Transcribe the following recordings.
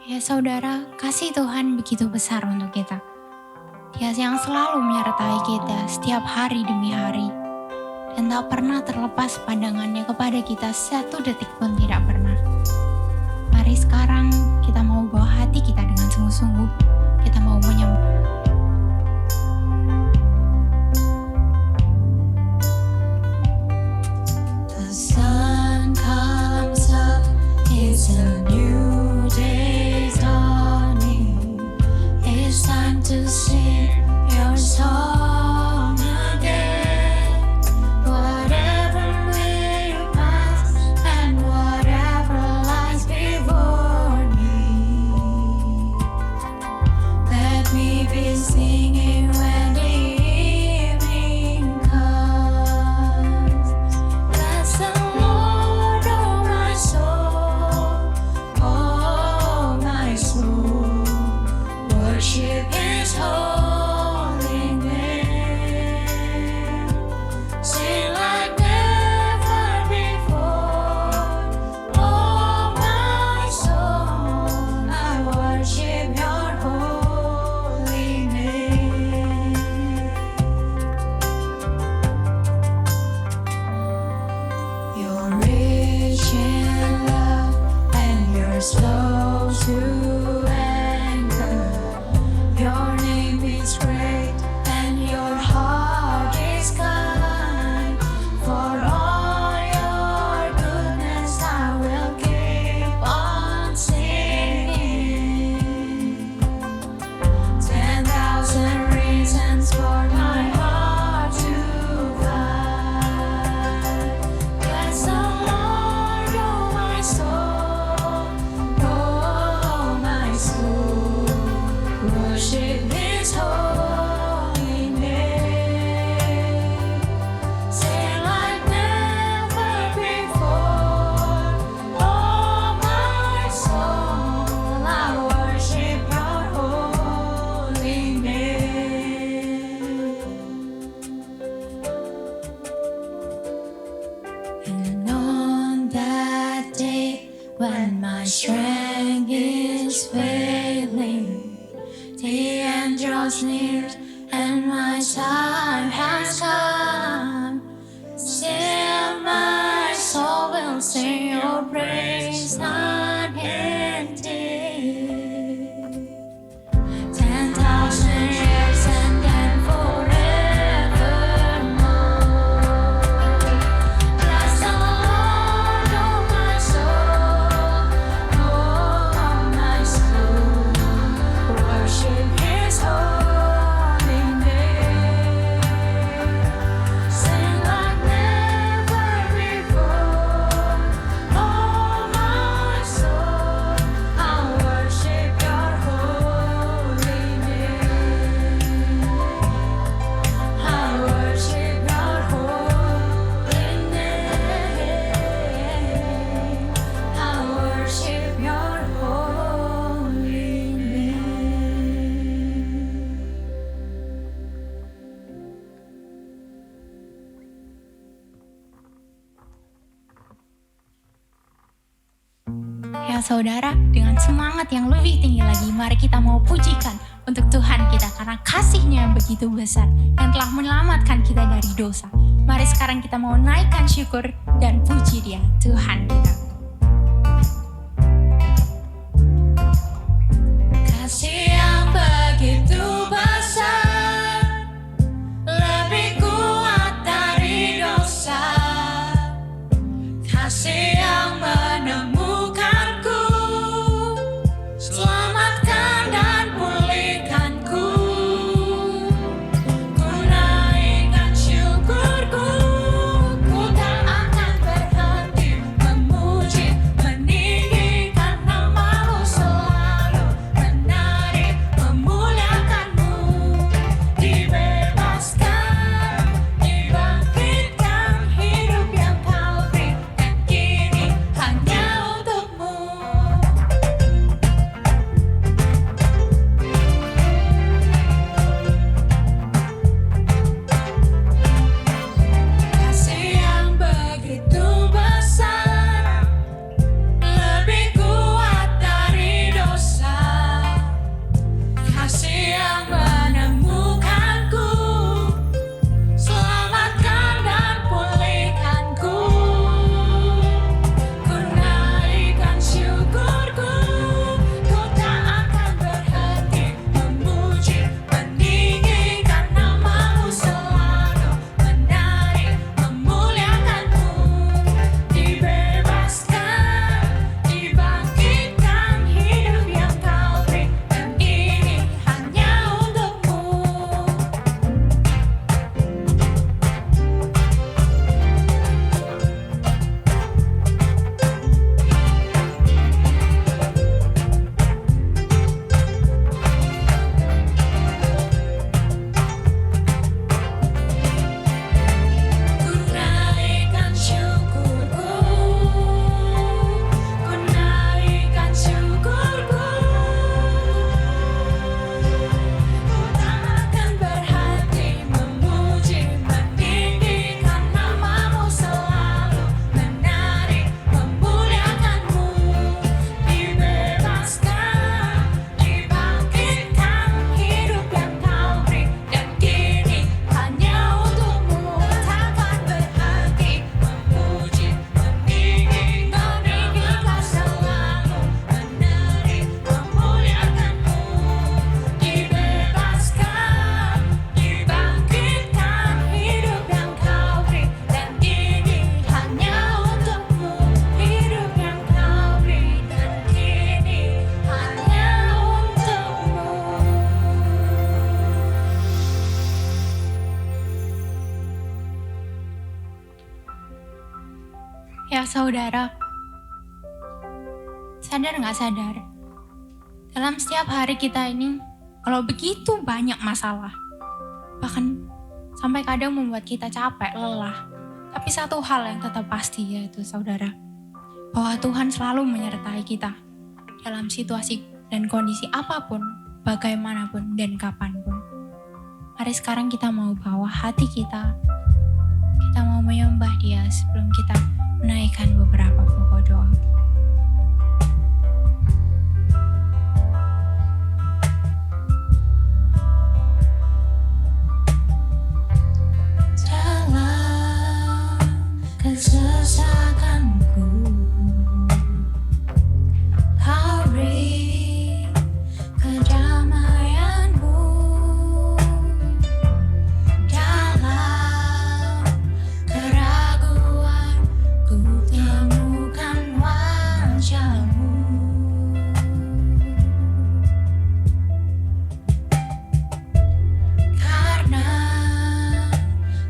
Ya saudara, kasih Tuhan begitu besar untuk kita. Dia yang selalu menyertai kita setiap hari demi hari. Dan tak pernah terlepas pandangannya kepada kita satu detik pun tidak pernah. Mari sekarang kita mau bawa hati kita dengan sungguh-sungguh. Kita mau menyembah. The sun comes up, it's a new day dawning. It's time to sing your song again. Whatever may pass and whatever lies before me, let me be singing when the evening comes. Bless the Lord, oh my soul, worship His holy name. Sing like never before, oh my soul, I worship Your holy name. You're rich in love and you're slow to anger. Your name is great and Your heart is kind. For all Your goodness I will keep on singing. 10,000 reasons for my heart to find. Bless the Lord, oh my soul, worship His holy name. Sing like never before, oh my soul, I worship Your holy name. And on that day when my strength is failing, the end draws near and my time has come. Still my soul will sing Your praise unending. 10,000 years and then forevermore. Bless the Lord, oh my soul, worship His holy name. Sing like never before, Ya saudara, dengan semangat yang lebih tinggi lagi, mari kita mau pujikan untuk Tuhan kita karena kasih-Nya yang begitu besar yang telah menyelamatkan kita dari dosa. Mari sekarang kita mau naikkan syukur dan puji Dia, Tuhan kita. Kasih yang begitu besar, lebih kuat dari dosa. Kasih yang menemukanku, selamatkan dan pulihkanku. Ku naikkan syukurku, ku tak akan berhenti memuji, meninggikan nama-Mu selalu, menari, memuliakan-Mu. Dibebaskan, dibangkitkan, hidup yang Kau beri, dan kini hanya untuk-Mu. Kasih yang begitu besar, lebih kuat dari dosa. Kasih yang menemukanku, selamatkan dan pulihkanku. Ku naikkan syukurku, ku tak akan berhenti memuji, meninggikan nama-Mu selalu, menari, memuliakan-Mu. Dibebaskan, dibangkitkan, hidup yang Kau beri, dan ini hanya untuk-Mu. Ku naikkan syukurku, ku naikkan syukurku. Ku tak akan berhenti memuji, meninggikan nama-Mu selalu, menari, memuliakan-Mu. Dibebaskan, dibangkitkan, hidup yang Kau beri, dan kini hanya untuk-Mu. Takkan berhenti memuji, meninggikan selalu, menari, memuliakan-Mu. Dibebaskan, dibangkitkan, hidup yang Kau beri, dan kini hanya untuk-Mu. Hidup yang Kau beri, dan kini hanya untuk-Mu. Ya saudara, sadar nggak sadar? Dalam setiap hari kita ini, kalau begitu banyak masalah, bahkan sampai kadang membuat kita capek, lelah. Tapi satu hal yang tetap pasti yaitu saudara, bahwa Tuhan selalu menyertai kita dalam situasi dan kondisi apapun, bagaimanapun dan kapanpun. Mari sekarang kita mau bawa hati kita mau menyembah Dia sebelum kita menaikkan beberapa pokok doa. Dalam kesesakanku, Kau beri kedamaian-Mu. Dalam keraguan, ku temukan wajah-Mu. Karena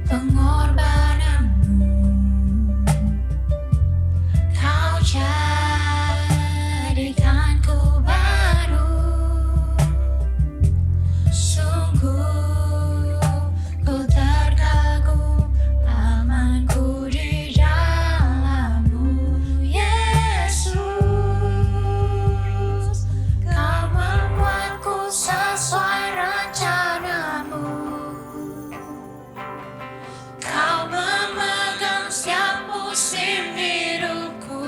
pengorbanan-Mu, Kau jadikanku baru. Sungguh ku terkagum amanku di dalam-Mu, Yesus. Kau membuatku sesuai rencana-Mu. Kau memegang setiap musim hidupku.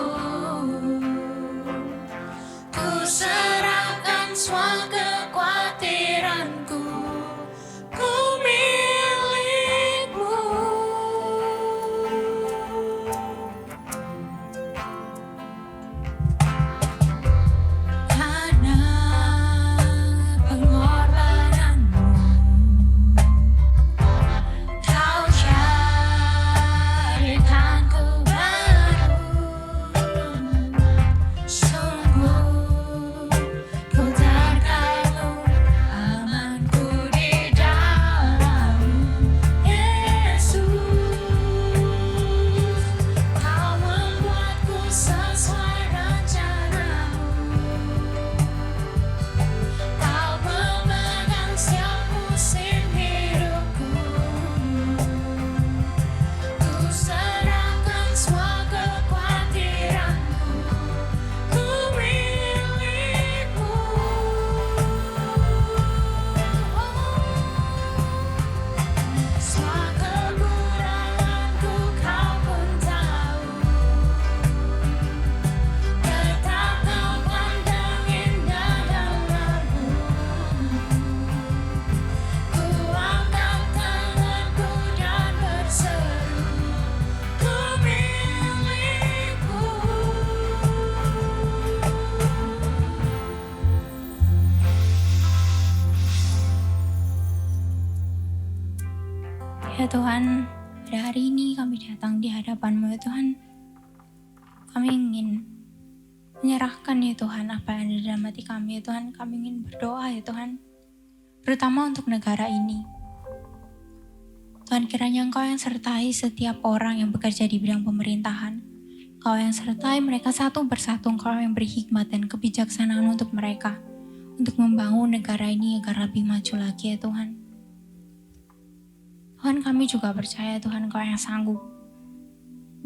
Tuhan, pada hari ini kami datang di hadapan-Mu ya Tuhan. Kami ingin menyerahkan ya Tuhan apa yang ada dalam hati kami ya Tuhan. Kami ingin berdoa ya Tuhan, terutama untuk negara ini. Tuhan, kiranya Engkau yang sertai setiap orang yang bekerja di bidang pemerintahan. Engkau yang sertai mereka satu persatu. Engkau yang beri hikmat dan kebijaksanaan untuk mereka, untuk membangun negara ini agar lebih maju lagi ya Tuhan. Tuhan, kami juga percaya Tuhan Engkau yang sanggup.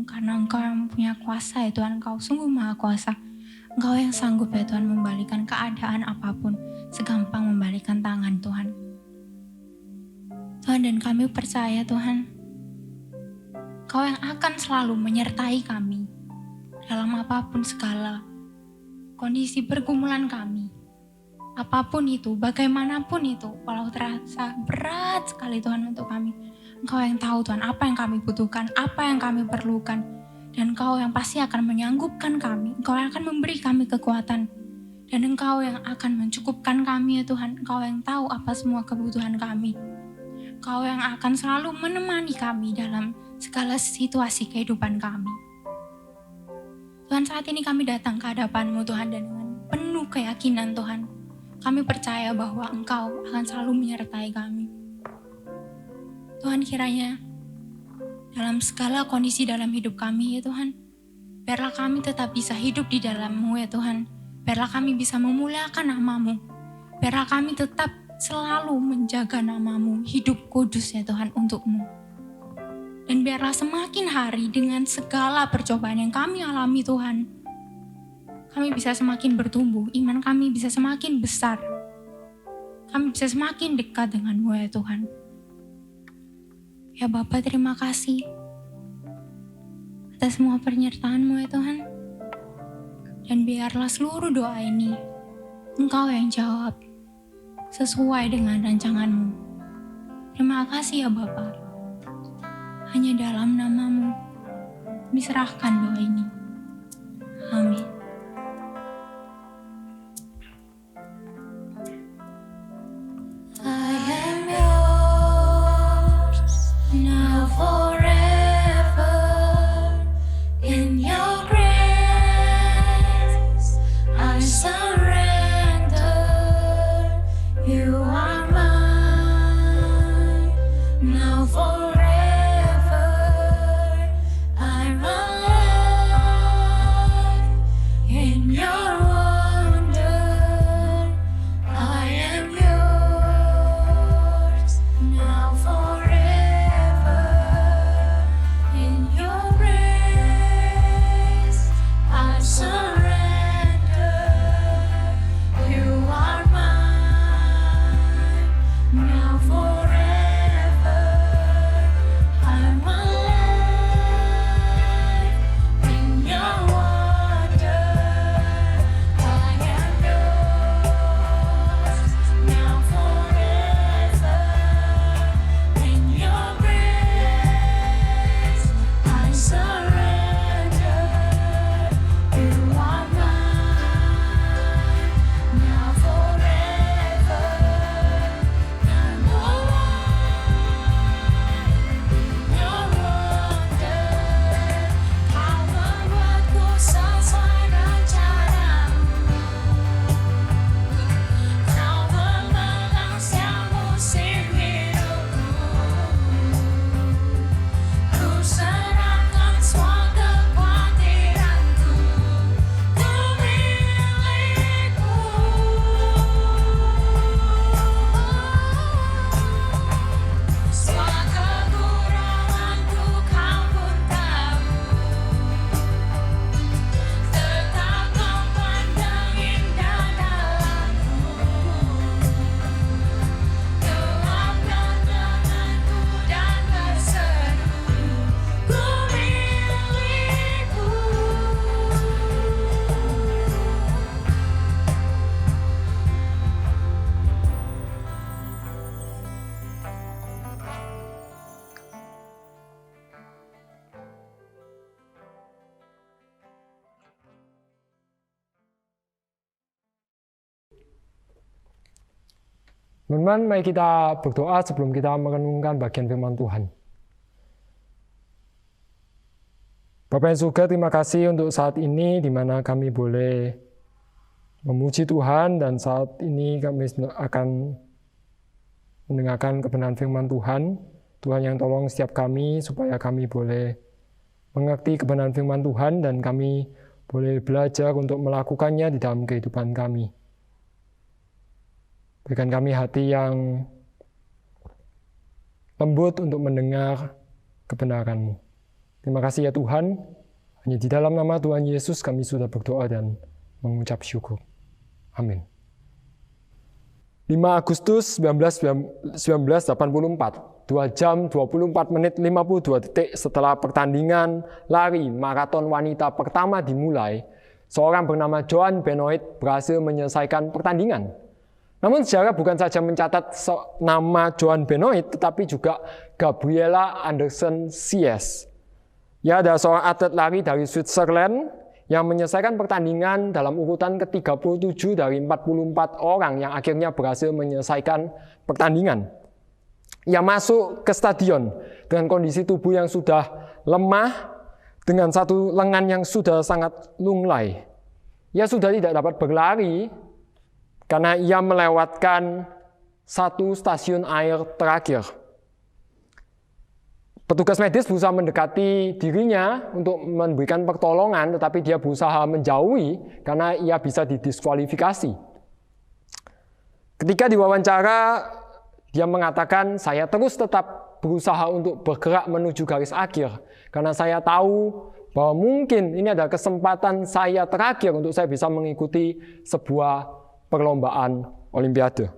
Karena Engkau yang punya kuasa ya Tuhan, Engkau sungguh maha kuasa. Engkau yang sanggup ya Tuhan membalikan keadaan apapun, segampang membalikan tangan Tuhan. Tuhan, dan kami percaya Tuhan, Engkau yang akan selalu menyertai kami dalam apapun segala kondisi pergumulan kami. Apapun itu, bagaimanapun itu, walau terasa berat sekali Tuhan untuk kami, Engkau yang tahu Tuhan apa yang kami butuhkan, apa yang kami perlukan, dan Engkau yang pasti akan menyanggupkan kami. Engkau yang akan memberi kami kekuatan, dan Engkau yang akan mencukupkan kami ya Tuhan. Engkau yang tahu apa semua kebutuhan kami. Engkau yang akan selalu menemani kami dalam segala situasi kehidupan kami. Tuhan, saat ini kami datang ke hadapan-Mu Tuhan, dan dengan penuh keyakinan Tuhan, kami percaya bahwa Engkau akan selalu menyertai kami. Tuhan, kiranya dalam segala kondisi dalam hidup kami ya Tuhan, biarlah kami tetap bisa hidup di dalam-Mu ya Tuhan. Biarlah kami bisa memuliakan nama-Mu. Biarlah kami tetap selalu menjaga nama-Mu, hidup kudus ya Tuhan untuk-Mu. Dan biarlah semakin hari dengan segala percobaan yang kami alami Tuhan, kami bisa semakin bertumbuh, iman kami bisa semakin besar. Kami bisa semakin dekat dengan-Mu ya Tuhan. Ya Bapa, terima kasih atas semua penyertaan-Mu ya Tuhan. Dan biarlah seluruh doa ini Engkau yang jawab sesuai dengan rancangan-Mu. Terima kasih ya Bapa. Hanya dalam nama-Mu kami serahkan doa ini. Amin. Teman-teman, mari kita berdoa sebelum kita merenungkan bagian firman Tuhan. Bapa yang surga, terima kasih untuk saat ini di mana kami boleh memuji Tuhan, dan saat ini kami akan mendengarkan kebenaran firman Tuhan. Tuhan yang tolong setiap kami supaya kami boleh mengerti kebenaran firman Tuhan dan kami boleh belajar untuk melakukannya di dalam kehidupan kami. Berikan kami hati yang lembut untuk mendengar kebenaran-Mu. Terima kasih ya Tuhan. Hanya di dalam nama Tuhan Yesus kami sudah berdoa dan mengucap syukur. Amin. 5 Agustus 1984, 2 jam 24 menit 52 detik setelah pertandingan lari maraton wanita pertama dimulai, seorang bernama Joan Benoit berhasil menyelesaikan pertandingan. Namun sejarah bukan saja mencatat nama Joan Benoit, tetapi juga Gabriela Andersen Sies. Ia adalah seorang atlet lari dari Switzerland yang menyelesaikan pertandingan dalam urutan ke-37 dari 44 orang yang akhirnya berhasil menyelesaikan pertandingan. Ia masuk ke stadion dengan kondisi tubuh yang sudah lemah, dengan satu lengan yang sudah sangat lunglai. Ia sudah tidak dapat berlari karena ia melewatkan satu stasiun air terakhir. Petugas medis berusaha mendekati dirinya untuk memberikan pertolongan, tetapi dia berusaha menjauhi karena ia bisa didiskualifikasi. Ketika diwawancara, dia mengatakan, "Saya terus tetap berusaha untuk bergerak menuju garis akhir, karena saya tahu bahwa mungkin ini adalah kesempatan saya terakhir untuk saya bisa mengikuti sebuah perlombaan Olimpiade."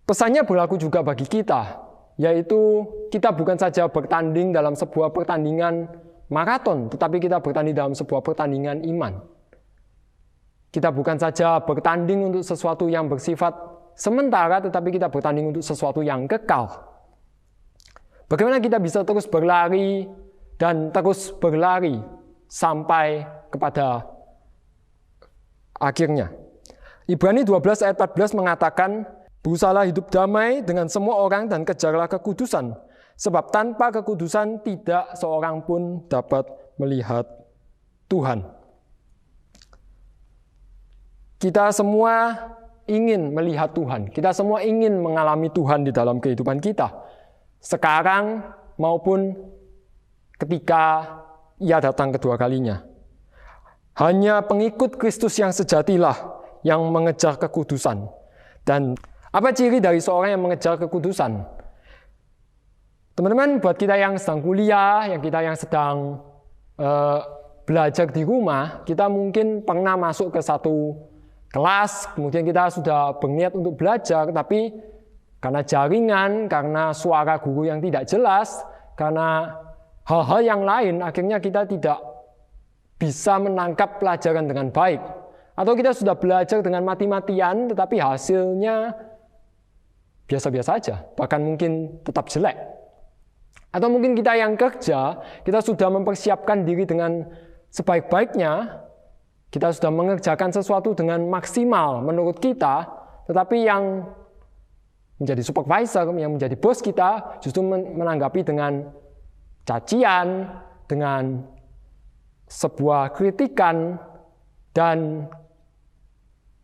Pesannya berlaku juga bagi kita, yaitu kita bukan saja bertanding dalam sebuah pertandingan maraton, tetapi kita bertanding dalam sebuah pertandingan iman. Kita bukan saja bertanding untuk sesuatu yang bersifat sementara, tetapi kita bertanding untuk sesuatu yang kekal. Bagaimana kita bisa terus berlari dan terus berlari sampai kepada akhirnya? Ibrani 12 ayat 14 mengatakan, "Berusahalah hidup damai dengan semua orang dan kejarlah kekudusan, sebab tanpa kekudusan tidak seorang pun dapat melihat Tuhan." Kita semua ingin melihat Tuhan. Kita semua ingin mengalami Tuhan di dalam kehidupan kita, sekarang maupun ketika Ia datang kedua kalinya. Hanya pengikut Kristus yang sejatilah yang mengejar kekudusan. Dan apa ciri dari seorang yang mengejar kekudusan? Teman-teman, buat kita yang sedang kuliah, kita yang sedang belajar di rumah, kita mungkin pernah masuk ke satu kelas, kemudian kita sudah berniat untuk belajar, tapi karena jaringan, karena suara guru yang tidak jelas, karena hal-hal yang lain, akhirnya kita tidak bisa menangkap pelajaran dengan baik. Atau kita sudah belajar dengan mati-matian, tetapi hasilnya biasa-biasa saja, bahkan mungkin tetap jelek. Atau mungkin kita yang kerja, kita sudah mempersiapkan diri dengan sebaik-baiknya, kita sudah mengerjakan sesuatu dengan maksimal menurut kita, tetapi yang menjadi supervisor, yang menjadi bos kita, justru menanggapi dengan cacian, dengan sebuah kritikan, dan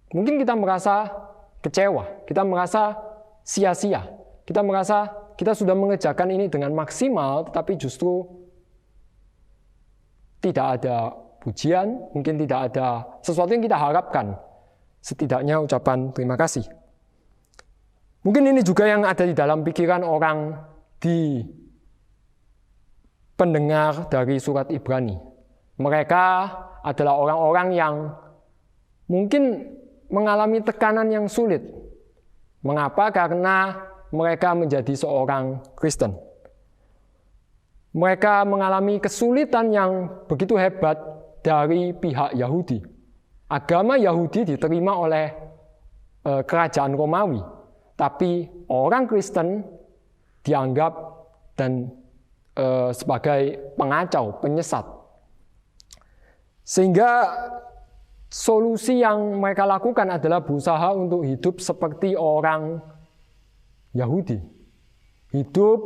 mungkin kita merasa kecewa, kita merasa sia-sia. Kita merasa kita sudah mengerjakan ini dengan maksimal, tetapi justru tidak ada pujian, mungkin tidak ada sesuatu yang kita harapkan. Setidaknya ucapan terima kasih. Mungkin ini juga yang ada di dalam pikiran orang di pendengar dari surat Ibrani. Mereka adalah orang-orang yang mungkin mengalami tekanan yang sulit. Mengapa? Karena mereka menjadi seorang Kristen. Mereka mengalami kesulitan yang begitu hebat dari pihak Yahudi. Agama Yahudi diterima oleh kerajaan Romawi, tapi orang Kristen dianggap dan sebagai pengacau, penyesat. Sehingga solusi yang mereka lakukan adalah berusaha untuk hidup seperti orang Yahudi. Hidup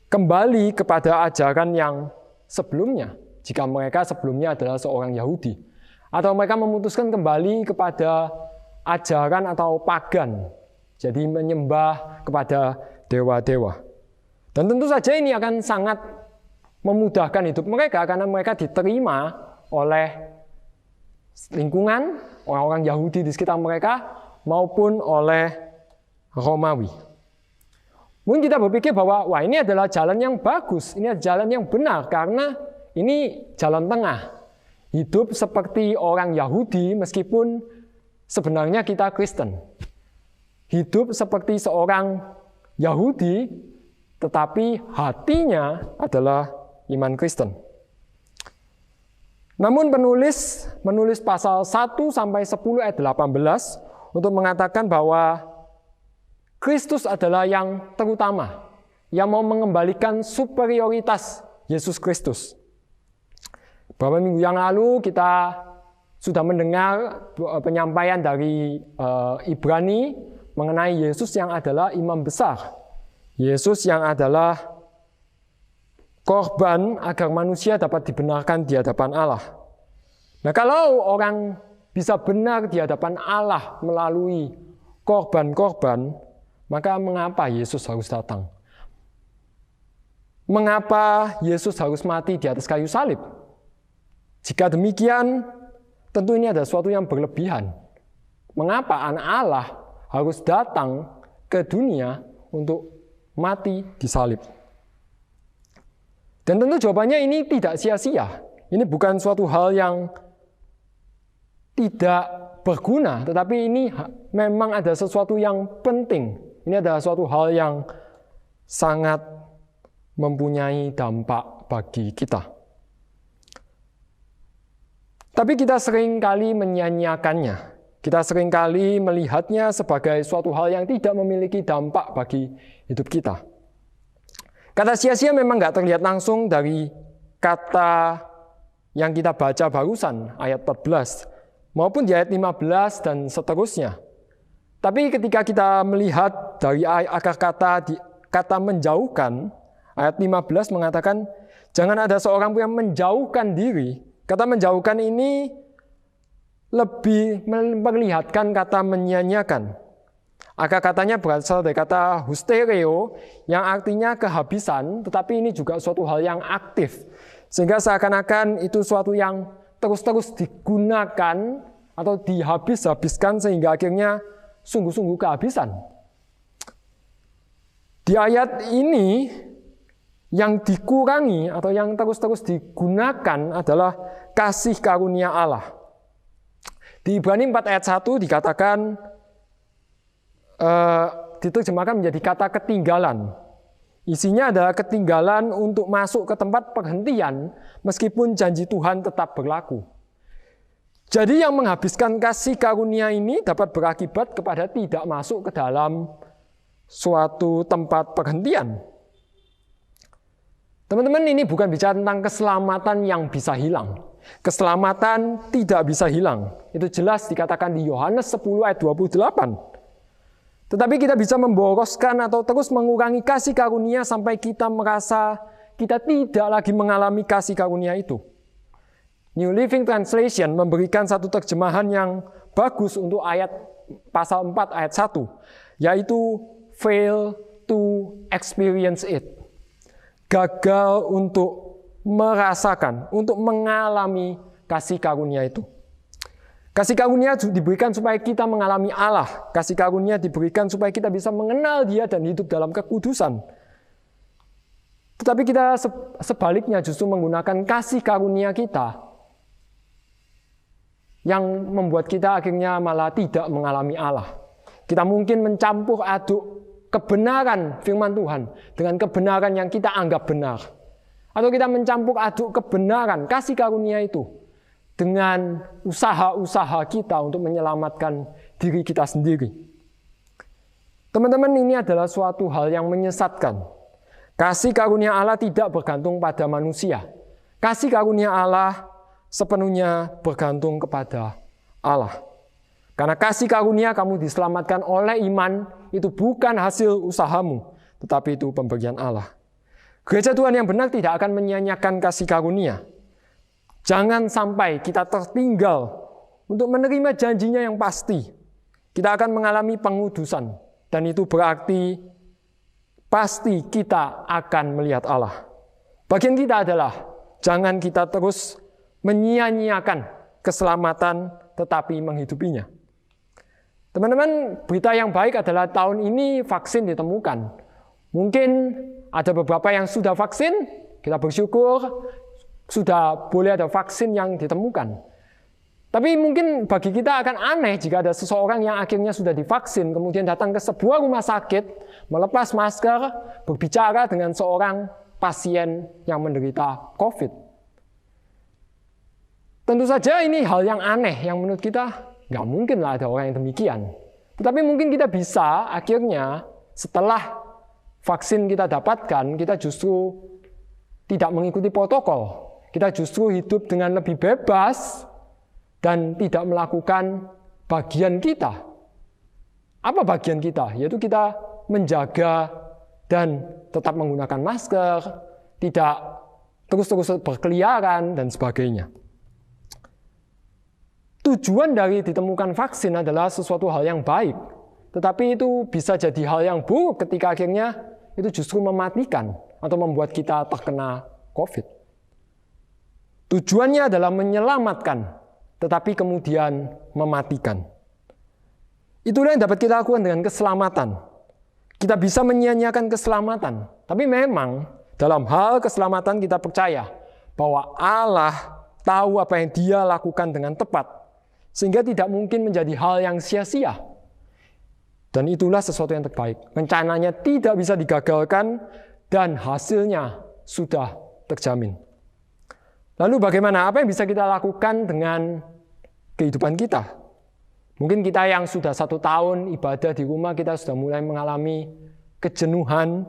kembali kepada ajaran yang sebelumnya, jika mereka sebelumnya adalah seorang Yahudi. Atau mereka memutuskan kembali kepada ajaran atau pagan, jadi menyembah kepada dewa-dewa. Dan tentu saja ini akan sangat memudahkan hidup mereka karena mereka diterima oleh lingkungan, orang-orang Yahudi di sekitar mereka, maupun oleh Romawi. Mungkin kita berpikir bahwa wah ini adalah jalan yang bagus, ini adalah jalan yang benar karena ini jalan tengah. Hidup seperti orang Yahudi meskipun sebenarnya kita Kristen. Hidup seperti seorang Yahudi tetapi hatinya adalah iman Kristen. Namun penulis pasal 1 sampai 10 ayat 18 untuk mengatakan bahwa Kristus adalah yang terutama, yang mau mengembalikan superioritas Yesus Kristus. Beberapa minggu yang lalu kita sudah mendengar penyampaian dari Ibrani mengenai Yesus yang adalah imam besar. Yesus yang adalah korban agar manusia dapat dibenarkan di hadapan Allah. Nah, kalau orang bisa benar di hadapan Allah melalui korban-korban, maka mengapa Yesus harus datang? Mengapa Yesus harus mati di atas kayu salib? Jika demikian, tentu ini adalah sesuatu yang berlebihan. Mengapa anak Allah harus datang ke dunia untuk mati di salib? Dan tentu jawabannya ini tidak sia-sia. Ini bukan suatu hal yang tidak berguna, tetapi ini memang ada sesuatu yang penting. Ini adalah suatu hal yang sangat mempunyai dampak bagi kita. Tapi kita seringkali menyanyiakannya. Kita seringkali melihatnya sebagai suatu hal yang tidak memiliki dampak bagi hidup kita. Kata sia-sia memang nggak terlihat langsung dari kata yang kita baca barusan, ayat 14, maupun di ayat 15 dan seterusnya. Tapi ketika kita melihat dari akar kata menjauhkan, ayat 15 mengatakan, jangan ada seorang pun yang menjauhkan diri. Kata menjauhkan ini lebih memperlihatkan kata menyanyiakan. Akar katanya berasal dari kata hustereo yang artinya kehabisan, tetapi ini juga suatu hal yang aktif. Sehingga seakan-akan itu suatu yang terus-terus digunakan atau dihabis-habiskan sehingga akhirnya sungguh-sungguh kehabisan. Di ayat ini yang dikurangi atau yang terus-terus digunakan adalah kasih karunia Allah. Di Ibrani 4 ayat 1 dikatakan, diterjemahkan menjadi kata ketinggalan. Isinya adalah ketinggalan untuk masuk ke tempat perhentian meskipun janji Tuhan tetap berlaku. Jadi yang menghabiskan kasih karunia ini dapat berakibat kepada tidak masuk ke dalam suatu tempat perhentian. Teman-teman, ini bukan bicara tentang keselamatan yang bisa hilang. Keselamatan tidak bisa hilang. Itu jelas dikatakan di Yohanes 10 ayat 28. Tetapi kita bisa memboroskan atau terus mengurangi kasih karunia sampai kita merasa kita tidak lagi mengalami kasih karunia itu. New Living Translation memberikan satu terjemahan yang bagus untuk ayat pasal 4 ayat 1, yaitu fail to experience it. Gagal untuk merasakan, untuk mengalami kasih karunia itu. Kasih karunia diberikan supaya kita mengalami Allah. Kasih karunia diberikan supaya kita bisa mengenal Dia dan hidup dalam kekudusan. Tetapi kita sebaliknya justru menggunakan kasih karunia kita yang membuat kita akhirnya malah tidak mengalami Allah. Kita mungkin mencampur aduk kebenaran firman Tuhan dengan kebenaran yang kita anggap benar. Atau kita mencampur aduk kebenaran, kasih karunia itu dengan usaha-usaha kita untuk menyelamatkan diri kita sendiri. Teman-teman, ini adalah suatu hal yang menyesatkan. Kasih karunia Allah tidak bergantung pada manusia. Kasih karunia Allah sepenuhnya bergantung kepada Allah. Karena kasih karunia kamu diselamatkan oleh iman, itu bukan hasil usahamu, tetapi itu pemberian Allah. Gereja Tuhan yang benar tidak akan menyia-nyiakan kasih karunia. Jangan sampai kita tertinggal untuk menerima janjinya yang pasti. Kita akan mengalami pengudusan. Dan itu berarti pasti kita akan melihat Allah. Bagian kita adalah jangan kita terus menyia-nyiakan keselamatan tetapi menghidupinya. Teman-teman, berita yang baik adalah tahun ini vaksin ditemukan. Mungkin ada beberapa yang sudah vaksin, kita bersyukur sudah boleh ada vaksin yang ditemukan. Tapi mungkin bagi kita akan aneh jika ada seseorang yang akhirnya sudah divaksin, kemudian datang ke sebuah rumah sakit, melepas masker, berbicara dengan seorang pasien yang menderita COVID. Tentu saja ini hal yang aneh, yang menurut kita nggak mungkin lah ada orang yang demikian. Tetapi mungkin kita bisa akhirnya setelah vaksin kita dapatkan, kita justru tidak mengikuti protokol. Kita justru hidup dengan lebih bebas dan tidak melakukan bagian kita. Apa bagian kita? Yaitu kita menjaga dan tetap menggunakan masker, tidak terus-terus berkeliaran, dan sebagainya. Tujuan dari ditemukan vaksin adalah sesuatu hal yang baik. Tetapi itu bisa jadi hal yang buruk ketika akhirnya itu justru mematikan atau membuat kita terkena COVID. Tujuannya adalah menyelamatkan, tetapi kemudian mematikan. Itulah yang dapat kita lakukan dengan keselamatan. Kita bisa menyia-nyiakan keselamatan. Tapi memang dalam hal keselamatan kita percaya bahwa Allah tahu apa yang Dia lakukan dengan tepat. Sehingga tidak mungkin menjadi hal yang sia-sia. Dan itulah sesuatu yang terbaik. Rencananya tidak bisa digagalkan dan hasilnya sudah terjamin. Lalu bagaimana? Apa yang bisa kita lakukan dengan kehidupan kita? Mungkin kita yang sudah 1 tahun ibadah di rumah, kita sudah mulai mengalami kejenuhan.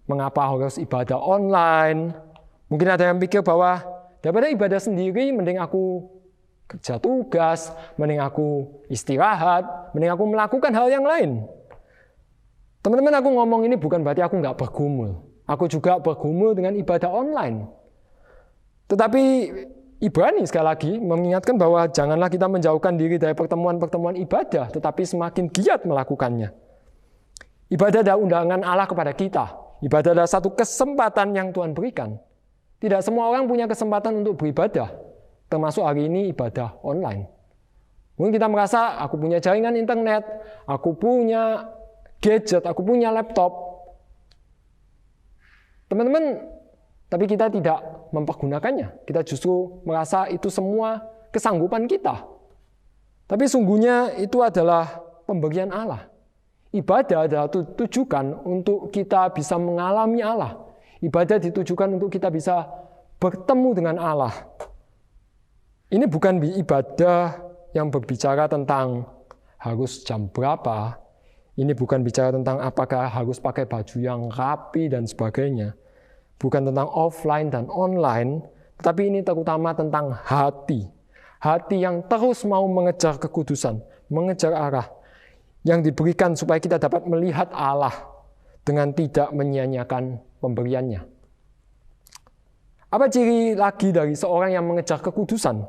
Mengapa harus ibadah online? Mungkin ada yang pikir bahwa daripada ibadah sendiri, mending aku kerja tugas, mending aku istirahat, mending aku melakukan hal yang lain. Teman-teman, aku ngomong ini bukan berarti aku nggak bergumul. Aku juga bergumul dengan ibadah online. Tetapi Ibrani sekali lagi mengingatkan bahwa janganlah kita menjauhkan diri dari pertemuan-pertemuan ibadah, tetapi semakin giat melakukannya. Ibadah adalah undangan Allah kepada kita. Ibadah adalah satu kesempatan yang Tuhan berikan. Tidak semua orang punya kesempatan untuk beribadah, termasuk hari ini ibadah online. Mungkin kita merasa aku punya jaringan internet, aku punya gadget, aku punya laptop. Teman-teman, tapi kita tidak mempergunakannya. Kita justru merasa itu semua kesanggupan kita. Tapi sungguhnya itu adalah pemberian Allah. Ibadah adalah tujukan untuk kita bisa mengalami Allah. Ibadah ditujukan untuk kita bisa bertemu dengan Allah. Ini bukan ibadah yang berbicara tentang harus jam berapa. Ini bukan bicara tentang apakah harus pakai baju yang rapi dan sebagainya. Bukan tentang offline dan online, tetapi ini terutama tentang hati. Hati yang terus mau mengejar kekudusan, mengejar arah. Yang diberikan supaya kita dapat melihat Allah dengan tidak menyia-nyiakan pemberiannya. Apa ciri lagi dari seorang yang mengejar kekudusan?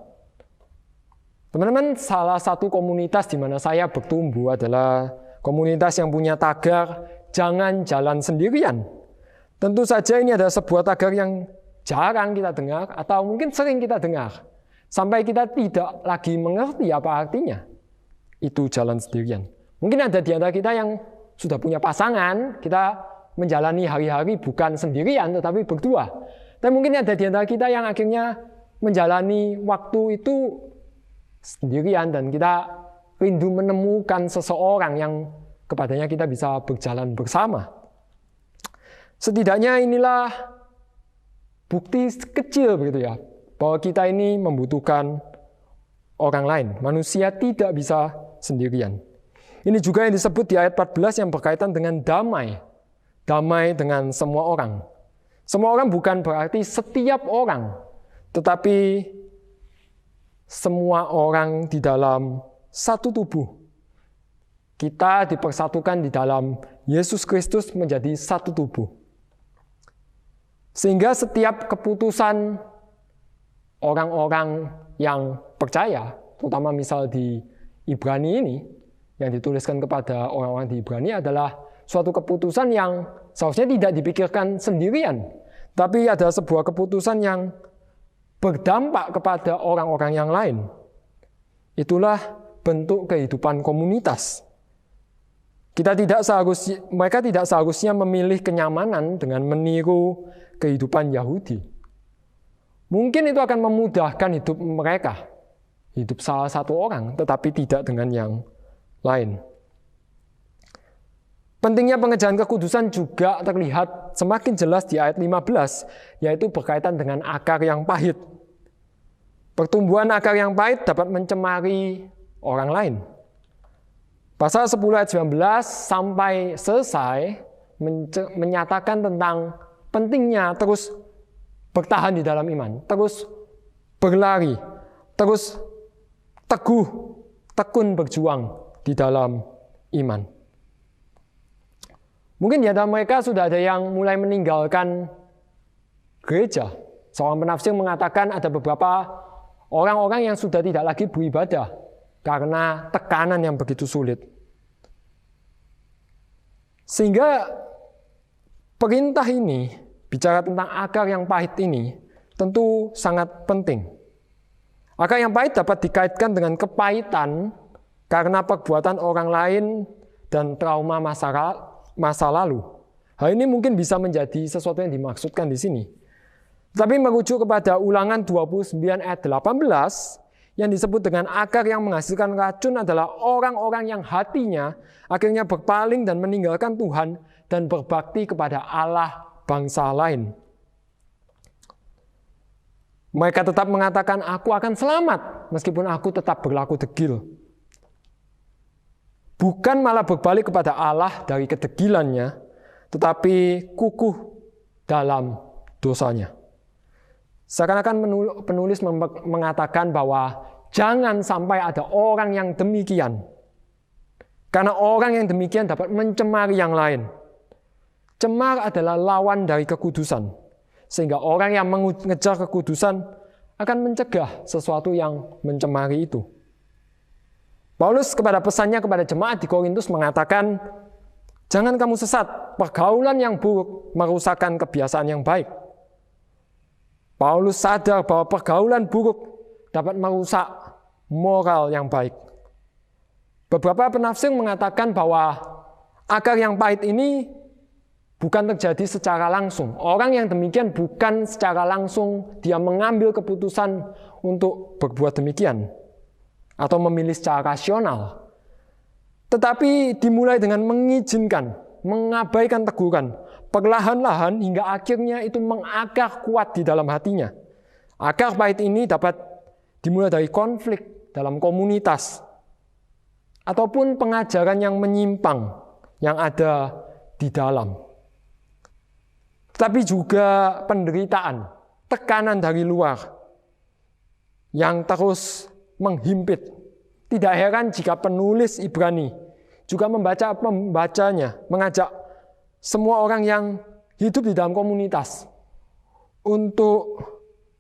Teman-teman, salah satu komunitas di mana saya bertumbuh adalah komunitas yang punya tagar jangan jalan sendirian. Tentu saja ini adalah sebuah tagar yang jarang kita dengar atau mungkin sering kita dengar. Sampai kita tidak lagi mengerti apa artinya itu jalan sendirian. Mungkin ada di antara kita yang sudah punya pasangan, kita menjalani hari-hari bukan sendirian tetapi berdua. Dan mungkin ada di antara kita yang akhirnya menjalani waktu itu sendirian dan kita rindu menemukan seseorang yang kepadanya kita bisa berjalan bersama. Setidaknya inilah bukti kecil begitu ya, bahwa kita ini membutuhkan orang lain. Manusia tidak bisa sendirian. Ini juga yang disebut di ayat 14 yang berkaitan dengan damai. Damai dengan semua orang. Semua orang bukan berarti setiap orang, tetapi semua orang di dalam satu tubuh. Kita dipersatukan di dalam Yesus Kristus menjadi satu tubuh. Sehingga setiap keputusan orang-orang yang percaya, terutama misal di Ibrani ini, yang dituliskan kepada orang-orang di Ibrani adalah suatu keputusan yang seharusnya tidak dipikirkan sendirian, tapi ada sebuah keputusan yang berdampak kepada orang-orang yang lain. Itulah bentuk kehidupan komunitas. Mereka tidak seharusnya memilih kenyamanan dengan meniru kehidupan Yahudi. Mungkin itu akan memudahkan hidup mereka, hidup salah satu orang, tetapi tidak dengan yang lain. Pentingnya pengejaran kekudusan juga terlihat semakin jelas di ayat 15, yaitu berkaitan dengan akar yang pahit. Pertumbuhan akar yang pahit dapat mencemari orang lain. Pasal 10 ayat 19 sampai selesai menyatakan tentang pentingnya terus bertahan di dalam iman, terus berlari, terus tekun berjuang di dalam iman. Mungkin di antara mereka sudah ada yang mulai meninggalkan gereja. Seorang penafsir mengatakan ada beberapa orang-orang yang sudah tidak lagi beribadah karena tekanan yang begitu sulit. Sehingga perintah ini, bicara tentang akar yang pahit ini, tentu sangat penting. Akar yang pahit dapat dikaitkan dengan kepahitan karena perbuatan orang lain dan trauma masa lalu. Hal ini mungkin bisa menjadi sesuatu yang dimaksudkan di sini. Tapi merujuk kepada Ulangan 29 ayat 18, yang disebut dengan akar yang menghasilkan racun adalah orang-orang yang hatinya akhirnya berpaling dan meninggalkan Tuhan dan berbakti kepada Allah bangsa lain. Mereka tetap mengatakan, aku akan selamat meskipun aku tetap berlaku degil. Bukan malah berbalik kepada Allah dari kedegilannya, tetapi kukuh dalam dosanya. Seakan-akan penulis mengatakan bahwa jangan sampai ada orang yang demikian. Karena orang yang demikian dapat mencemari yang lain. Cemar adalah lawan dari kekudusan. Sehingga orang yang mengejar kekudusan akan mencegah sesuatu yang mencemari itu. Paulus kepada pesannya kepada jemaat di Korintus mengatakan, jangan kamu sesat, pergaulan yang buruk merusakkan kebiasaan yang baik. Paulus sadar bahwa pergaulan buruk dapat merusak moral yang baik. Beberapa penafsir mengatakan bahwa akar yang pahit ini bukan terjadi secara langsung. Orang yang demikian bukan secara langsung dia mengambil keputusan untuk berbuat demikian atau memilih secara rasional. Tetapi dimulai dengan mengizinkan, mengabaikan teguran, perlahan-lahan hingga akhirnya itu mengakar kuat di dalam hatinya. Akar pahit ini dapat dimulai dari konflik dalam komunitas ataupun pengajaran yang menyimpang yang ada di dalam. Tetapi juga penderitaan, tekanan dari luar yang terus menghimpit. Tidak heran jika penulis Ibrani juga pembacanya mengajak semua orang yang hidup di dalam komunitas untuk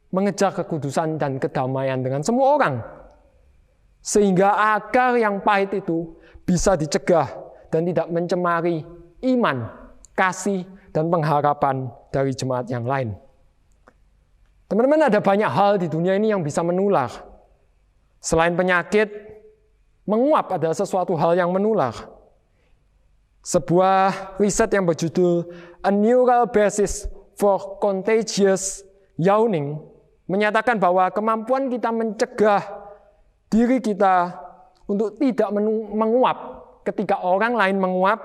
mengejar kekudusan dan kedamaian dengan semua orang. Sehingga akar yang pahit itu bisa dicegah dan tidak mencemari iman, kasih, dan pengharapan dari jemaat yang lain. Teman-teman, ada banyak hal di dunia ini yang bisa menular. Selain penyakit, menguap adalah sesuatu hal yang menular. Sebuah riset yang berjudul A Neural Basis for Contagious Yawning menyatakan bahwa kemampuan kita mencegah diri kita untuk tidak menguap ketika orang lain menguap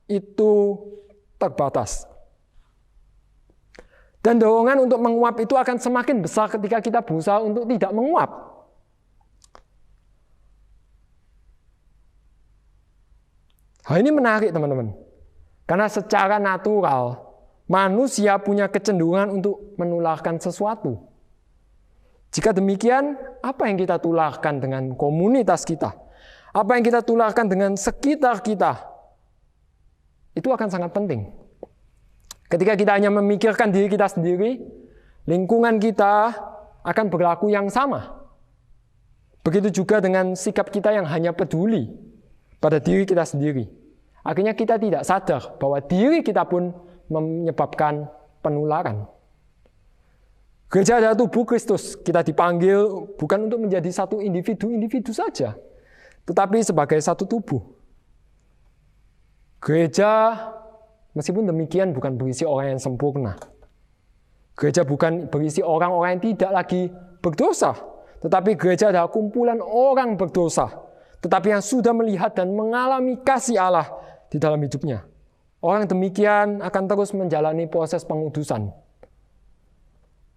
itu terbatas. Dan dorongan untuk menguap itu akan semakin besar ketika kita berusaha untuk tidak menguap. Hal ini menarik teman-teman, karena secara natural manusia punya kecenderungan untuk menularkan sesuatu. Jika demikian, apa yang kita tularkan dengan komunitas kita? Apa yang kita tularkan dengan sekitar kita? Itu akan sangat penting. Ketika kita hanya memikirkan diri kita sendiri, lingkungan kita akan berlaku yang sama. Begitu juga dengan sikap kita yang hanya peduli pada diri kita sendiri. Akhirnya kita tidak sadar bahwa diri kita pun menyebabkan penularan. Gereja adalah tubuh Kristus. Kita dipanggil bukan untuk menjadi satu individu saja, tetapi sebagai satu tubuh. Gereja, meskipun demikian, bukan berisi orang yang sempurna. Gereja bukan berisi orang-orang yang tidak lagi berdosa, tetapi gereja adalah kumpulan orang berdosa, tetapi yang sudah melihat dan mengalami kasih Allah di dalam hidupnya. Orang demikian akan terus menjalani proses pengudusan.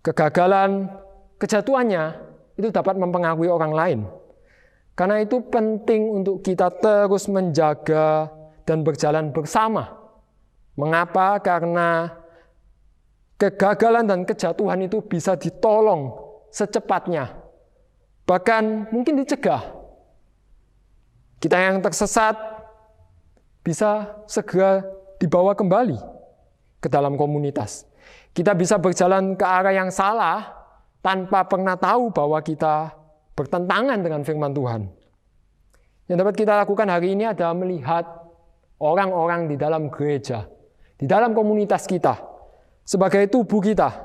Kegagalan, kejatuhannya itu dapat mempengaruhi orang lain. Karena itu penting untuk kita terus menjaga dan berjalan bersama. Mengapa? Karena kegagalan dan kejatuhan itu bisa ditolong secepatnya. Bahkan mungkin dicegah. Kita yang tersesat bisa segera dibawa kembali ke dalam komunitas. Kita bisa berjalan ke arah yang salah tanpa pernah tahu bahwa kita bertentangan dengan firman Tuhan. Yang dapat kita lakukan hari ini adalah melihat orang-orang di dalam gereja, di dalam komunitas kita, sebagai tubuh kita.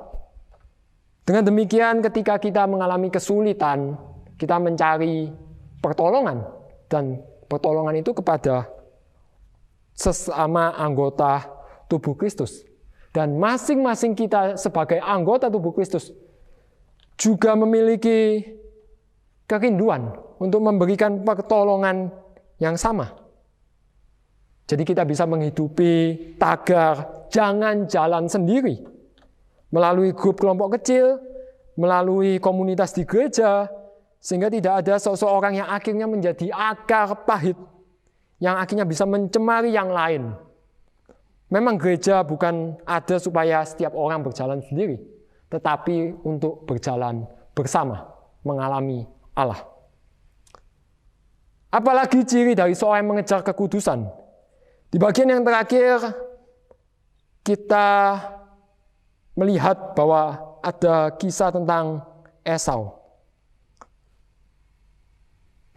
Dengan demikian ketika kita mengalami kesulitan, kita mencari pertolongan. Dan pertolongan itu kepada sesama anggota tubuh Kristus. Dan masing-masing kita sebagai anggota tubuh Kristus juga memiliki kerinduan untuk memberikan pertolongan yang sama. Jadi kita bisa menghidupi tagar jangan jalan sendiri. Melalui grup kelompok kecil, melalui komunitas di gereja, sehingga tidak ada seseorang yang akhirnya menjadi akar pahit, yang akhirnya bisa mencemari yang lain. Memang gereja bukan ada supaya setiap orang berjalan sendiri, tetapi untuk berjalan bersama, mengalami Allah. Apalagi ciri dari seorang yang mengejar kekudusan. Di bagian yang terakhir, kita melihat bahwa ada kisah tentang Esau.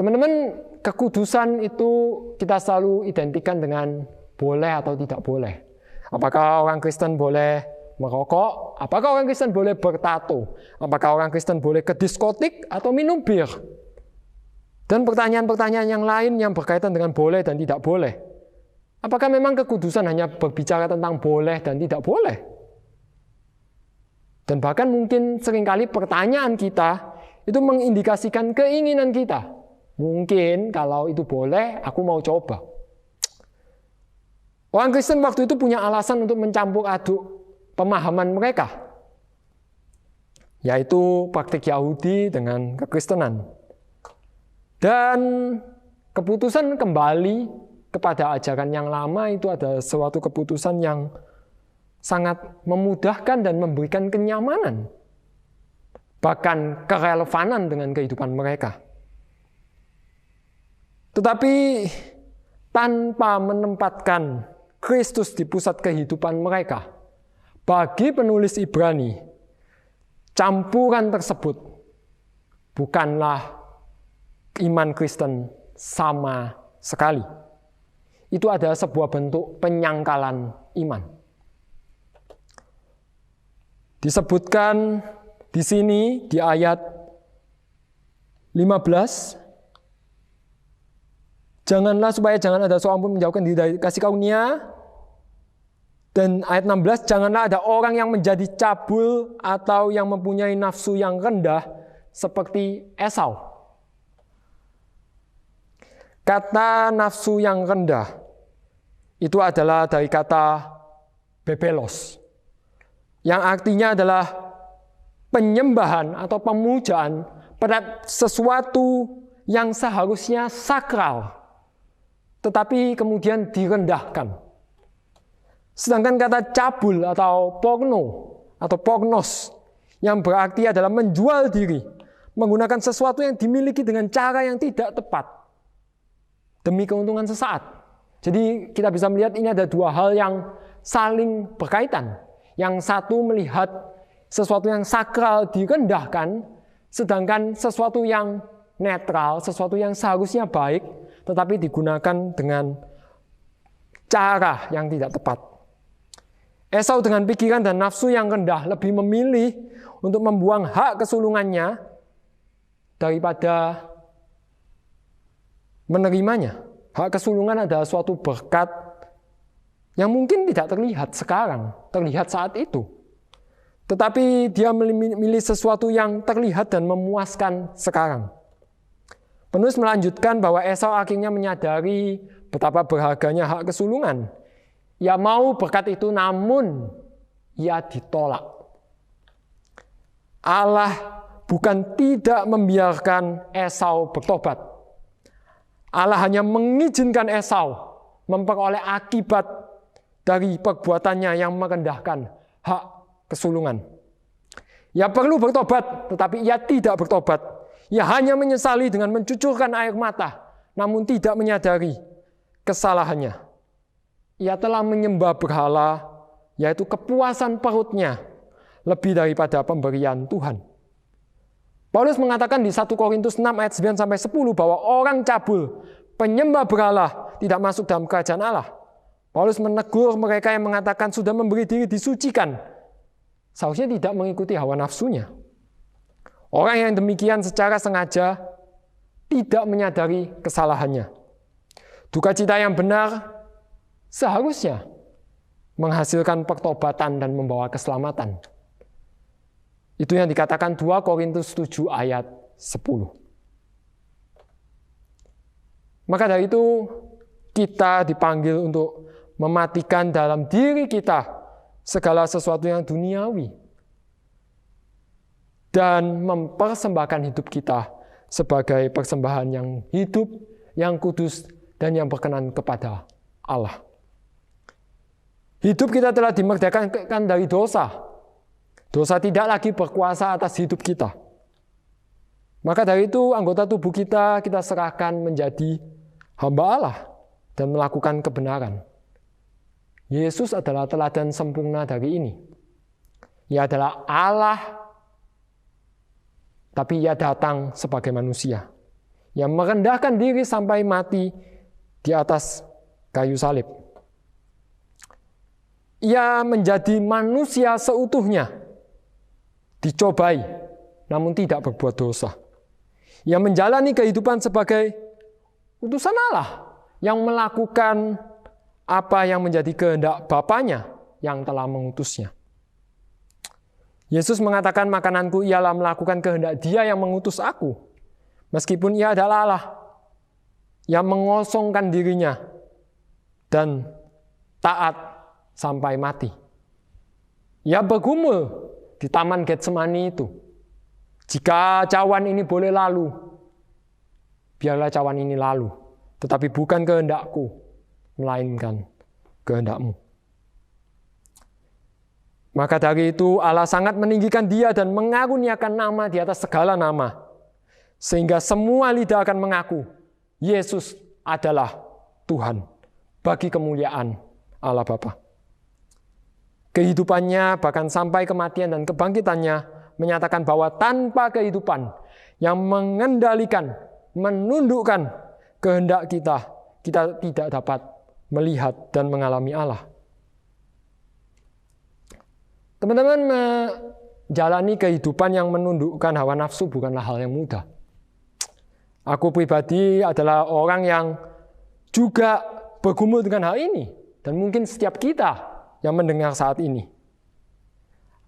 Teman-teman, kekudusan itu kita selalu identikan dengan boleh atau tidak boleh. Apakah orang Kristen boleh merokok? Apakah orang Kristen boleh bertato? Apakah orang Kristen boleh ke diskotik atau minum bir? Dan pertanyaan-pertanyaan yang lain yang berkaitan dengan boleh dan tidak boleh. Apakah memang kekudusan hanya berbicara tentang boleh dan tidak boleh? Dan bahkan mungkin seringkali pertanyaan kita itu mengindikasikan keinginan kita. Mungkin kalau itu boleh, aku mau coba. Orang Kristen waktu itu punya alasan untuk mencampur aduk pemahaman mereka, yaitu praktik Yahudi dengan kekristenan. Dan keputusan kembali kepada ajaran yang lama itu ada suatu keputusan yang sangat memudahkan dan memberikan kenyamanan, bahkan kerelevanan dengan kehidupan mereka. Tetapi tanpa menempatkan Kristus di pusat kehidupan mereka, bagi penulis Ibrani, campuran tersebut bukanlah iman Kristen sama sekali. Itu adalah sebuah bentuk penyangkalan iman. Disebutkan di sini di ayat 15, supaya jangan ada seorang pun menjauhkan diri dari kasih karunia. Dan ayat 16, janganlah ada orang yang menjadi cabul atau yang mempunyai nafsu yang rendah seperti Esau. Kata nafsu yang rendah itu adalah dari kata bebelos, yang artinya adalah penyembahan atau pemujaan pada sesuatu yang seharusnya sakral, tetapi kemudian direndahkan. Sedangkan kata cabul atau porno atau pornos yang berarti adalah menjual diri, menggunakan sesuatu yang dimiliki dengan cara yang tidak tepat demi keuntungan sesaat. Jadi kita bisa melihat ini ada dua hal yang saling berkaitan. Yang satu melihat sesuatu yang sakral direndahkan, sedangkan sesuatu yang netral, sesuatu yang seharusnya baik, tetapi digunakan dengan cara yang tidak tepat. Esau dengan pikiran dan nafsu yang rendah lebih memilih untuk membuang hak kesulungannya daripada menerimanya. Hak kesulungan adalah suatu berkat yang mungkin tidak terlihat sekarang, terlihat saat itu. Tetapi dia memilih sesuatu yang terlihat dan memuaskan sekarang. Penulis melanjutkan bahwa Esau akhirnya menyadari betapa berharganya hak kesulungan. Ia mau berkat itu, namun ia ditolak. Allah bukan tidak membiarkan Esau bertobat. Allah hanya mengizinkan Esau memperoleh akibat dari perbuatannya yang merendahkan hak kesulungan. Ia perlu bertobat, tetapi ia tidak bertobat. Ia hanya menyesali dengan mencucurkan air mata, namun tidak menyadari kesalahannya. Ia telah menyembah berhala, yaitu kepuasan perutnya, lebih daripada pemberian Tuhan. Paulus mengatakan di 1 Korintus 6 ayat 9-10 bahwa orang cabul, penyembah berhala, tidak masuk dalam kerajaan Allah. Paulus menegur mereka yang mengatakan sudah memberi diri disucikan, seharusnya tidak mengikuti hawa nafsunya. Orang yang demikian secara sengaja tidak menyadari kesalahannya. Duka cita yang benar seharusnya menghasilkan pertobatan dan membawa keselamatan. Itu yang dikatakan 2 Korintus 7 ayat 10. Maka dari itu kita dipanggil untuk mematikan dalam diri kita segala sesuatu yang duniawi dan mempersembahkan hidup kita sebagai persembahan yang hidup, yang kudus, dan yang berkenan kepada Allah. Hidup kita telah dimerdekakan dari dosa. Dosa tidak lagi berkuasa atas hidup kita. Maka dari itu anggota tubuh kita serahkan menjadi hamba Allah dan melakukan kebenaran. Yesus adalah teladan sempurna dari ini. Ia adalah Allah, tapi ia datang sebagai manusia yang merendahkan diri sampai mati di atas kayu salib. Ia menjadi manusia seutuhnya, dicobai, namun tidak berbuat dosa. Ia menjalani kehidupan sebagai utusan Allah yang melakukan apa yang menjadi kehendak Bapanya yang telah mengutusnya. Yesus mengatakan, makananku ialah melakukan kehendak Dia yang mengutus aku. Meskipun Ia adalah Allah yang mengosongkan dirinya dan taat sampai mati. Ia bergumul di Taman Getsemani itu. Jika cawan ini boleh lalu, biarlah cawan ini lalu. Tetapi bukan kehendakku, melainkan kehendakmu. Maka dari itu Allah sangat meninggikan Dia dan mengaruniakan nama di atas segala nama. Sehingga semua lidah akan mengaku, Yesus adalah Tuhan, bagi kemuliaan Allah Bapa. Kehidupannya bahkan sampai kematian dan kebangkitannya menyatakan bahwa tanpa kehidupan yang mengendalikan, menundukkan kehendak kita tidak dapat melihat dan mengalami Allah. Teman-teman, menjalani kehidupan yang menundukkan hawa nafsu bukanlah hal yang mudah. Aku pribadi adalah orang yang juga bergumul dengan hal ini. Dan mungkin setiap kita yang mendengar saat ini.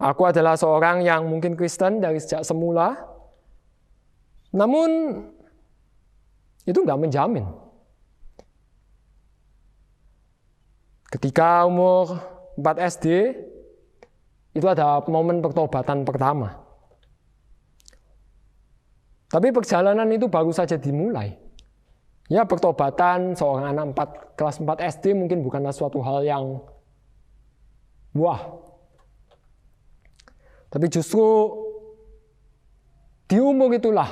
Aku adalah seorang yang mungkin Kristen dari sejak semula. Namun, itu nggak menjamin. Ketika umur 4 SD, itu ada momen pertobatan pertama. Tapi perjalanan itu baru saja dimulai. Ya, pertobatan seorang anak kelas 4 SD mungkin bukanlah suatu hal yang wah. Tapi justru di umur itulah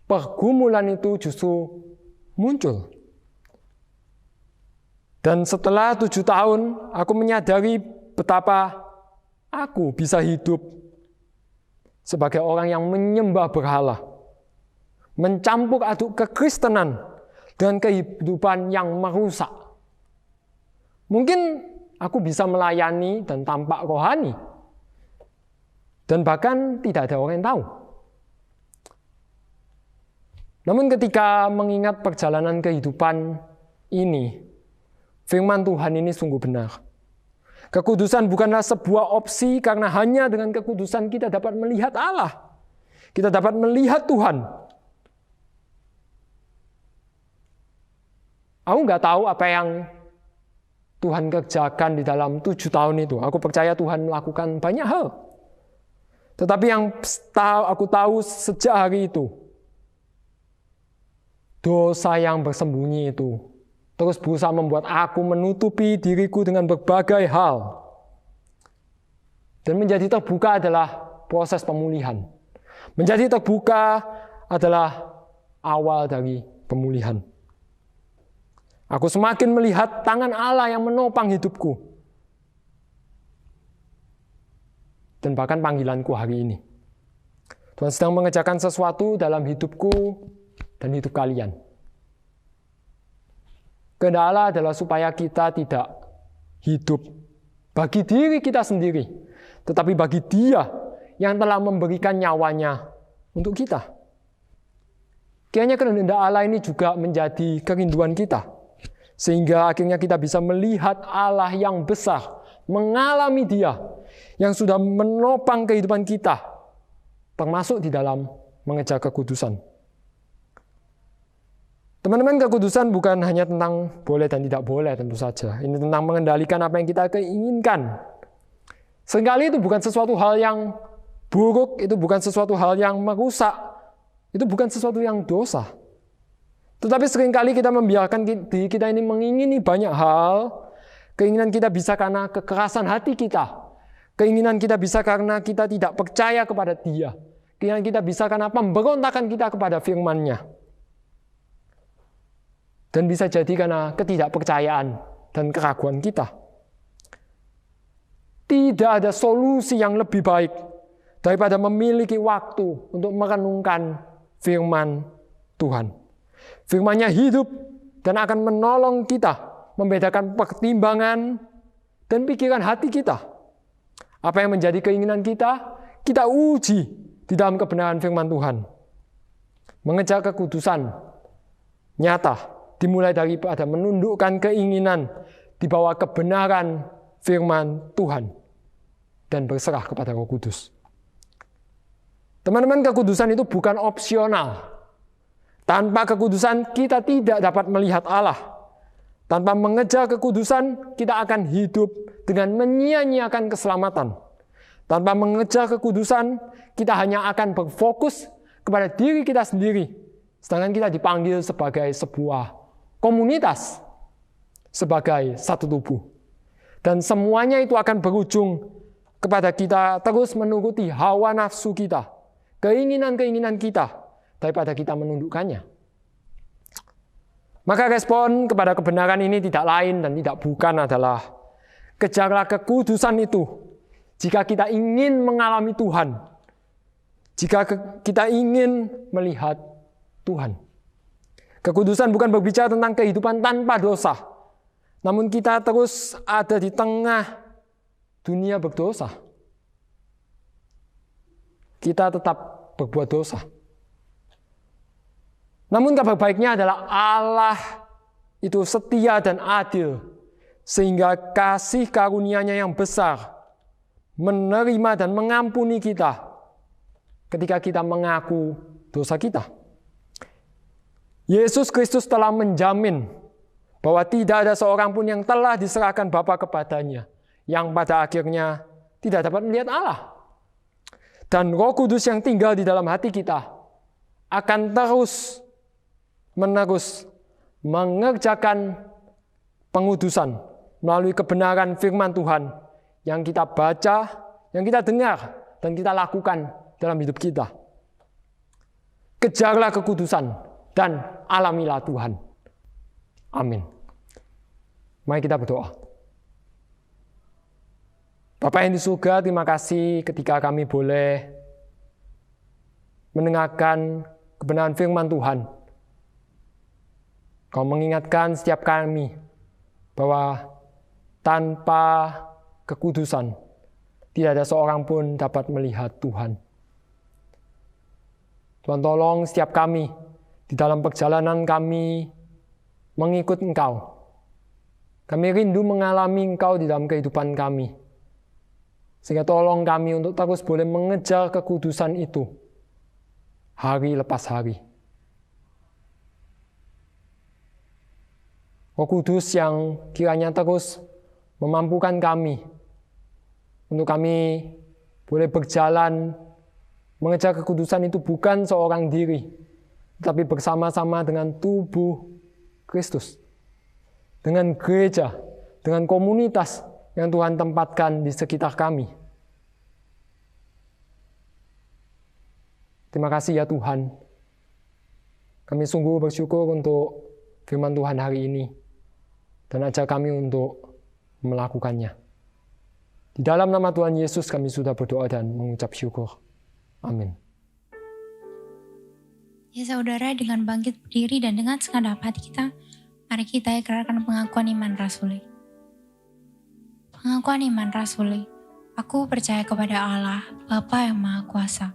pergumulan itu justru muncul. Dan setelah 7 tahun, aku menyadari betapa aku bisa hidup sebagai orang yang menyembah berhala, mencampur aduk kekristenan dengan kehidupan yang merusak. Mungkin aku bisa melayani dan tampak rohani, dan bahkan tidak ada orang yang tahu. Namun ketika mengingat perjalanan kehidupan ini, firman Tuhan ini sungguh benar. Kekudusan bukanlah sebuah opsi, karena hanya dengan kekudusan kita dapat melihat Allah. Kita dapat melihat Tuhan. Aku nggak tahu apa yang Tuhan kerjakan di dalam 7 tahun itu. Aku percaya Tuhan melakukan banyak hal. Tetapi yang aku tahu sejak hari itu, dosa yang bersembunyi itu terus berusaha membuat aku menutupi diriku dengan berbagai hal. Dan menjadi terbuka adalah proses pemulihan. Menjadi terbuka adalah awal dari pemulihan. Aku semakin melihat tangan Allah yang menopang hidupku. Dan bahkan panggilanku hari ini. Tuhan sedang mengerjakan sesuatu dalam hidupku dan hidup kalian. Kehendak Allah adalah supaya kita tidak hidup bagi diri kita sendiri, tetapi bagi Dia yang telah memberikan nyawanya untuk kita. Kiranya kehendak Allah ini juga menjadi kerinduan kita, sehingga akhirnya kita bisa melihat Allah yang besar, mengalami Dia yang sudah menopang kehidupan kita, termasuk di dalam mengejar kekudusan. Teman-teman, kekudusan bukan hanya tentang boleh dan tidak boleh, tentu saja. Ini tentang mengendalikan apa yang kita inginkan. Seringkali itu bukan sesuatu hal yang buruk, itu bukan sesuatu hal yang merusak, itu bukan sesuatu yang dosa. Tetapi seringkali kita membiarkan diri kita ini mengingini banyak hal. Keinginan kita bisa karena kekerasan hati kita. Keinginan kita bisa karena kita tidak percaya kepada Dia. Keinginan kita bisa karena pemberontakan kita kepada firman-Nya. Dan bisa jadi karena ketidakpercayaan dan keraguan kita. Tidak ada solusi yang lebih baik daripada memiliki waktu untuk merenungkan firman Tuhan. Firman-Nya hidup dan akan menolong kita membedakan pertimbangan dan pikiran hati kita. Apa yang menjadi keinginan kita, kita uji di dalam kebenaran firman Tuhan. Mengejar kekudusan nyata dimulai daripada menundukkan keinginan di bawah kebenaran firman Tuhan dan berserah kepada Roh Kudus. Teman-teman, kekudusan itu bukan opsional. Tanpa kekudusan kita tidak dapat melihat Allah. Tanpa mengejar kekudusan kita akan hidup dengan menyia-nyiakan keselamatan. Tanpa mengejar kekudusan kita hanya akan berfokus kepada diri kita sendiri. Sedangkan kita dipanggil sebagai sebuah komunitas, sebagai satu tubuh. Dan semuanya itu akan berujung kepada kita terus menuruti hawa nafsu kita, keinginan-keinginan kita, daripada kita menundukkannya. Maka respon kepada kebenaran ini tidak lain dan tidak bukan adalah kejarlah kekudusan itu jika kita ingin mengalami Tuhan, jika kita ingin melihat Tuhan. Kekudusan bukan berbicara tentang kehidupan tanpa dosa. Namun kita terus ada di tengah dunia berdosa. Kita tetap berbuat dosa. Namun kabar baiknya adalah Allah itu setia dan adil. Sehingga kasih karunia-Nya yang besar menerima dan mengampuni kita ketika kita mengaku dosa kita. Yesus Kristus telah menjamin bahwa tidak ada seorang pun yang telah diserahkan Bapa kepadanya yang pada akhirnya tidak dapat melihat Allah. Dan Roh Kudus yang tinggal di dalam hati kita akan terus-menerus mengerjakan pengudusan melalui kebenaran firman Tuhan yang kita baca, yang kita dengar, dan kita lakukan dalam hidup kita. Kejarlah kekudusan dan alamilah Tuhan. Amin. Mari kita berdoa. Bapa yang di surga, terima kasih ketika kami boleh mendengarkan kebenaran firman Tuhan. Kau mengingatkan setiap kami bahwa tanpa kekudusan tidak ada seorang pun dapat melihat Tuhan. Tuhan, tolong setiap kami di dalam perjalanan kami mengikut Engkau. Kami rindu mengalami Engkau di dalam kehidupan kami. Sehingga tolong kami untuk terus boleh mengejar kekudusan itu hari lepas hari. Roh Kudus yang kiranya terus memampukan kami untuk kami boleh berjalan mengejar kekudusan itu bukan seorang diri, tetapi bersama-sama dengan tubuh Kristus. Dengan gereja, dengan komunitas yang Tuhan tempatkan di sekitar kami. Terima kasih ya Tuhan. Kami sungguh bersyukur untuk firman Tuhan hari ini. Dan ajak kami untuk melakukannya. Di dalam nama Tuhan Yesus kami sudah berdoa dan mengucap syukur. Amin. Ya saudara, dengan bangkit berdiri dan dengan segenap hati kita, mari kita ikrarkan pengakuan iman rasuli. Pengakuan iman rasuli. Aku percaya kepada Allah, Bapa yang Maha Kuasa,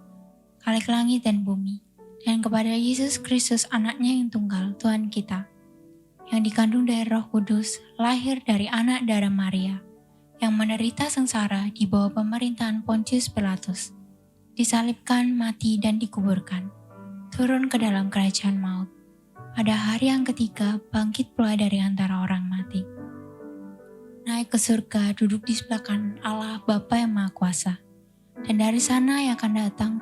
Khalik langit dan bumi, dan kepada Yesus Kristus anaknya yang tunggal, Tuhan kita, yang dikandung dari Roh Kudus, lahir dari anak darah Maria, yang menderita sengsara di bawah pemerintahan Pontius Pilatus, disalibkan, mati, dan dikuburkan, turun ke dalam kerajaan maut. Pada hari yang ketiga, bangkit pula dari antara orang mati. Naik ke surga, duduk di sebelah kanan Allah Bapa yang Maha Kuasa. Dan dari sana yang akan datang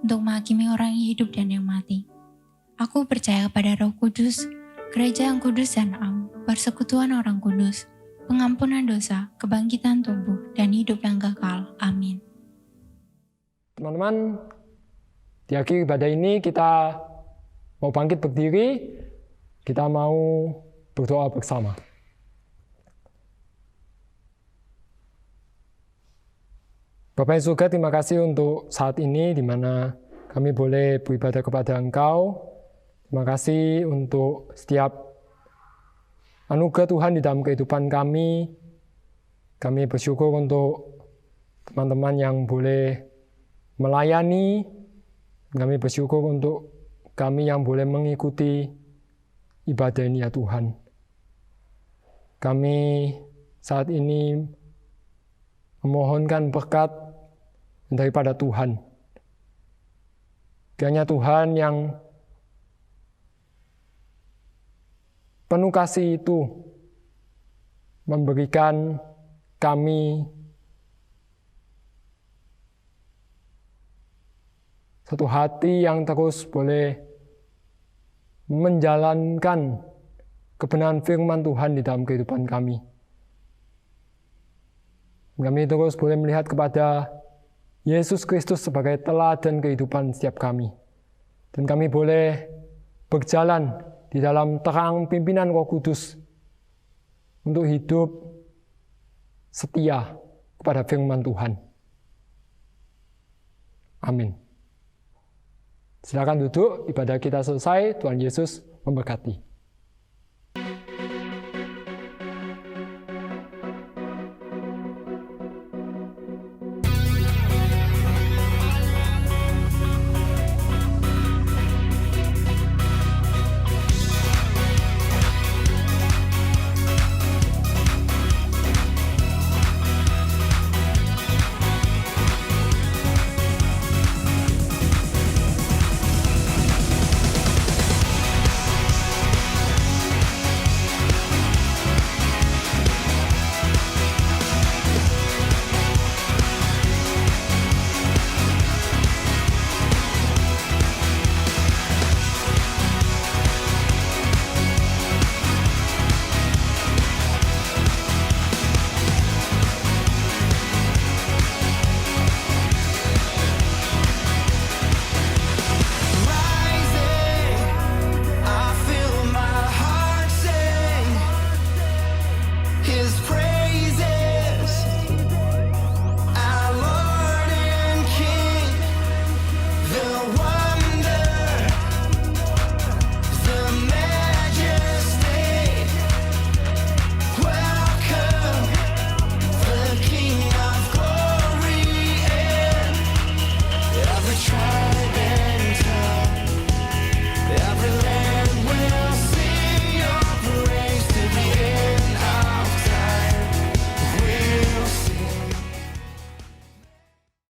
untuk menghakimi orang yang hidup dan yang mati. Aku percaya pada Roh Kudus, gereja yang kudus dan am, persekutuan orang kudus, pengampunan dosa, kebangkitan tubuh, dan hidup yang kekal. Amin. Teman-teman, di akhir ibadah ini kita mau bangkit berdiri, kita mau berdoa bersama. Bapak yang surga, terima kasih untuk saat ini di mana kami boleh beribadah kepada Engkau. Terima kasih untuk setiap anugerah Tuhan di dalam kehidupan kami. Kami bersyukur untuk teman-teman yang boleh melayani. Kami bersyukur untuk kami yang boleh mengikuti ibadah ini ya Tuhan. Kami saat ini memohonkan berkat daripada Tuhan. Kiranya Tuhan yang penuh kasih itu memberikan kami satu hati yang terus boleh menjalankan kebenaran firman Tuhan di dalam kehidupan kami. Kami terus boleh melihat kepada Yesus Kristus sebagai teladan kehidupan setiap kami. Dan kami boleh berjalan di dalam terang pimpinan Roh Kudus untuk hidup setia kepada firman Tuhan. Amin. Silakan duduk, ibadah kita selesai. Tuhan Yesus memberkati.